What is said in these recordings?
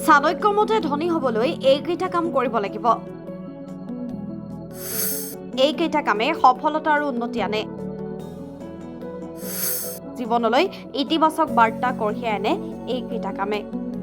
চাণক্যৰ মতে ধনী হ'বলৈ এইকেইটা কাম কৰিব লাগিব। এইকেইটা কামে সফলতা আৰু উন্নতি আনে। জীৱনলৈ ইতিবাচক বাৰ্তা কঢ়িয়াই আনে এইকেইটা কামে।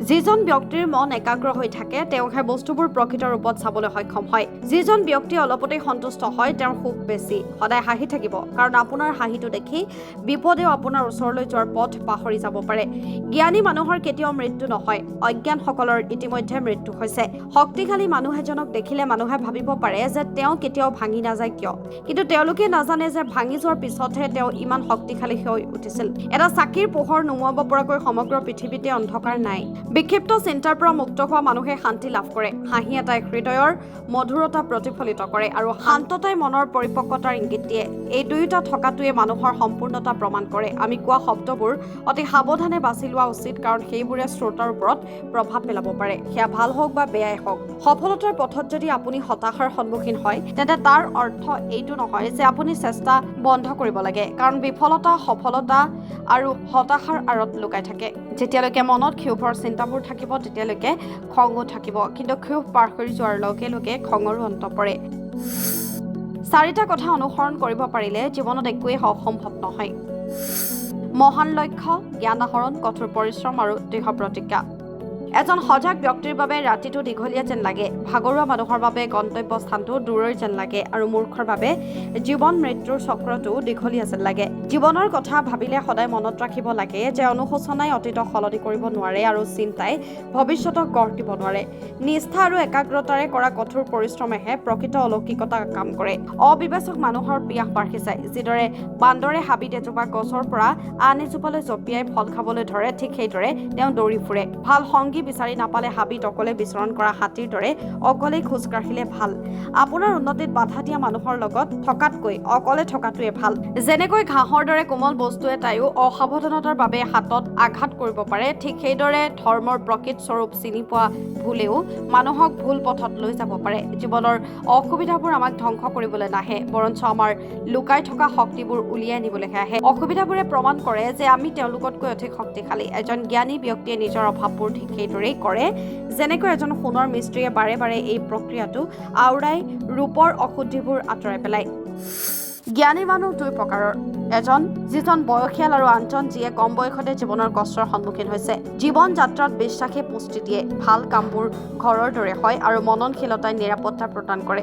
যিজন ব্যক্তিৰ মন একাগ্ৰ হৈ থাকে তেওঁহে বস্তুবোৰ প্ৰকৃত ৰূপত চাবলৈ সক্ষম হয়। যিজন ব্যক্তি অলপতে সন্তুষ্ট হয় তেওঁৰ সুখ বেছি। সদায় হাঁহি থাকিব, কাৰণ আপোনাৰ হাঁহিটো দেখি বিপদেও আপোনাৰ ওচৰলৈ যোৱাৰ পথ পাহৰি যাব পাৰে। জ্ঞানী মানুহৰ কেতিয়াও মৃত্যু নহয়, অজ্ঞানসকলৰ ইতিমধ্যে মৃত্যু হৈছে। শক্তিশালী মানুহ এজনক দেখিলে মানুহে ভাবিব পাৰে যে তেওঁ কেতিয়াও ভাঙি নাযায় কিয়, কিন্তু তেওঁলোকে নাজানে যে ভাঙি যোৱাৰ পিছতহে তেওঁ ইমান শক্তিশালী হৈ উঠিছিল। এটা চাকিৰ পোহৰ নুমুৱাব পৰাকৈ সমগ্ৰ পৃথিৱীতে অন্ধকাৰ নাই। বিক্ষিপ্ত চিন্তাৰ পৰা মুক্ত হোৱা মানুহে শান্তি লাভ কৰে। হাঁহি এটাই হৃদয়ৰ মধুৰতা প্ৰতিফলিত কৰে আৰু শান্ততাই মনৰ পৰিপক্কতাৰ ইংগিত দিয়ে। এই দুয়োটা থকাটোৱে মানুহৰ সম্পূৰ্ণতা প্ৰমাণ কৰে। আমি কোৱা শব্দবোৰ অতি সাৱধানে বাছি লোৱা উচিত, কাৰণ সেইবোৰে শ্ৰোতাৰ ওপৰত প্ৰভাৱ পেলাব পাৰে, সেয়া ভাল হওক বা বেয়াই হওক। সফলতাৰ পথত যদি আপুনি হতাশাৰ সন্মুখীন হয় তেন্তে তাৰ অৰ্থ এইটো নহয় যে আপুনি চেষ্টা বন্ধ কৰিব লাগে, কাৰণ বিফলতা, সফলতা আৰু হতাশাৰ আঁৰত লুকাই থাকে। যেতিয়ালৈকে মনত ক্ষোভৰ চিন্তাবোৰ থাকিব তেতিয়ালৈকে খঙো থাকিব, কিন্তু ক্ষোভ পাৰ কৰি যোৱাৰ লগে লগে খঙৰো অন্ত পৰে। 4টা কথা অনুসৰণ কৰিব পাৰিলে জীৱনত একোৱেই অসম্ভৱ নহয়। মহান লক্ষ্য, জ্ঞান আহৰণ, কঠোৰ পৰিশ্ৰম আৰু দৃঢ় প্ৰতিজ্ঞা। এজন সজাগ ব্যক্তিৰ বাবে ৰাতিটো দীঘলীয়া যেন লাগে, ভাগৰুৱা মানুহৰ বাবে গন্তব্য স্থানটো দূৰৈৰ যেন লাগে, আৰু মূৰ্খৰ বাবে জীৱন মৃত্যুৰ চক্ৰটো দীঘলীয়া যেন লাগে। জীৱনৰ কথা ভাবিলে সদায় মনত ৰাখিব লাগে যে অনুশোচনাই অতীতক সলনি কৰিব নোৱাৰে আৰু চিন্তাই ভৱিষ্যতক গঢ় দিব নোৱাৰে। নিষ্ঠা আৰু একাগ্ৰতাৰে কৰা কঠোৰ পৰিশ্ৰমেহে প্ৰকৃত অলৌকিকতা কাম কৰে। অবিবেচক মানুহৰ পিয়াস বাঢ়ি যায়। যিদৰে বান্দৰে হাবিত এজোপা গছৰ পৰা আন এজোপালৈ জঁপিয়াই ফল খাবলৈ ধৰে, ঠিক সেইদৰে তেওঁ দৌৰি ফুৰে। ভাল সংগী বিচাৰি নাপালে হাবিত অকলে বিচৰণ কৰা হাতীৰ দৰে অকলেই খোজ কাঢ়িলে ভাল। আপোনাৰ উন্নতিত বাধা দিয়া মানুহৰ লগত থকাতকৈ অকলে থকাটোৱে ভাল। যেনেকৈ ঘাঁহৰ দৰে কোমল বস্তু এটাইও অসাৱধানতাৰ বাবে হাতত আঘাত কৰিব পাৰে, ঠিক সেইদৰে ধৰ্মৰ প্ৰকৃত স্বৰূপ চিনি পোৱা ভুলেও মানুহক ভুল পথত লৈ যাব পাৰে। জীৱনৰ অসুবিধাবোৰ আমাক ধ্বংস কৰিবলৈ নাহে, বৰঞ্চ আমাৰ লুকাই থকা শক্তিবোৰ উলিয়াই নিবলৈহে আহে। অসুবিধাবোৰে প্ৰমাণ কৰে যে আমি তেওঁলোকতকৈ অধিক শক্তিশালী। এজন জ্ঞানী ব্যক্তিয়ে নিজৰ অভাৱবোৰ ঠিক সেইদৰেই কৰে, যেনেকৈ এজন সোণৰ মিস্ত্ৰীয়ে বাৰে বাৰে এই প্ৰক্ৰিয়াটো আওৰাই ৰূপৰ অশুদ্ধিবোৰ আঁতৰাই পেলায়। জ্ঞানী মানুহ 2 প্ৰকাৰৰ। এজন যিজন বয়সীয়াল আৰু আনজন যিয়ে কম বয়সতে জীৱনৰ কষ্টৰ সন্মুখীন হৈছে। জীৱন যাত্ৰাত বিশ্বাসে পুষ্টি দিয়ে, ভাল কামবোৰ ঘৰৰ দৰে হয় আৰু মননশীলতাই নিৰাপত্তা প্ৰদান কৰে।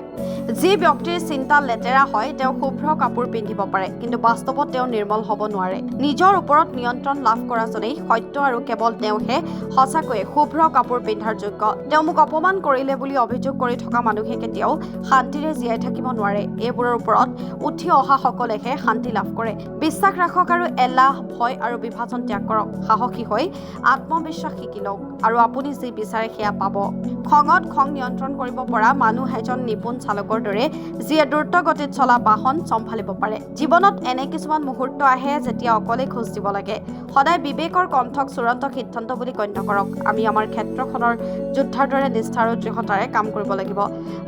যি ব্যক্তিৰ চিন্তা লেতেৰা হয় তেওঁ শুভ্ৰ কাপোৰ পিন্ধিব পাৰে, কিন্তু বাস্তৱত তেওঁ নিৰ্মল হ'ব নোৱাৰে। নিজৰ ওপৰত নিয়ন্ত্ৰণ লাভ কৰাজনেই সত্য আৰু কেৱল তেওঁহে সঁচাকৈয়ে শুভ্ৰ কাপোৰ পিন্ধাৰ যোগ্য। তেওঁ মোক অপমান কৰিলে বুলি অভিযোগ কৰি থকা মানুহে কেতিয়াও শান্তিৰে জীয়াই থাকিব নোৱাৰে। এইবোৰৰ ওপৰত উঠি অহা সকলেহে শান্তি লাভ কৰে। বিশ্বাস ৰাখক আৰু এলাহ, ভয় আৰু বিভাজন ত্যাগ কৰক। সাহসী হৈ আত্মবিশ্বাস শিকি লওক আৰু আপুনি যি বিচাৰে সেয়া পাব। খঙত খং নিয়ন্ত্ৰণ কৰিব পৰা মানুহ এজন নিপুণ চালকৰ দৰে, যিয়ে দ্ৰুত গতিত চলা বাহন চম্ভালিব পাৰে। জীৱনত এনে কিছুমান মুহূৰ্ত আহে যেতিয়া অকলে খোজ দিব লাগে। সদায় বিবেকৰ কণ্ঠক চূড়ান্ত সিদ্ধান্ত বুলি গণ্য কৰক। আমি আমাৰ ক্ষেত্ৰখনৰ যোদ্ধাৰ দৰে নিষ্ঠা আৰু দৃঢ়তাৰে কাম কৰিব লাগিব।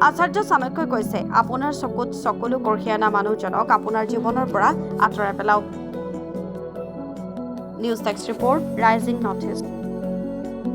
আচাৰ্য চাণক্যই কৈছে, আপোনাৰ চকুত চকুলো কঢ়িয়াই অনা মানুহজনক আপোনাৰ জীৱনৰ পৰা আঁতৰাই পেলাওক। News desk report, rising north east.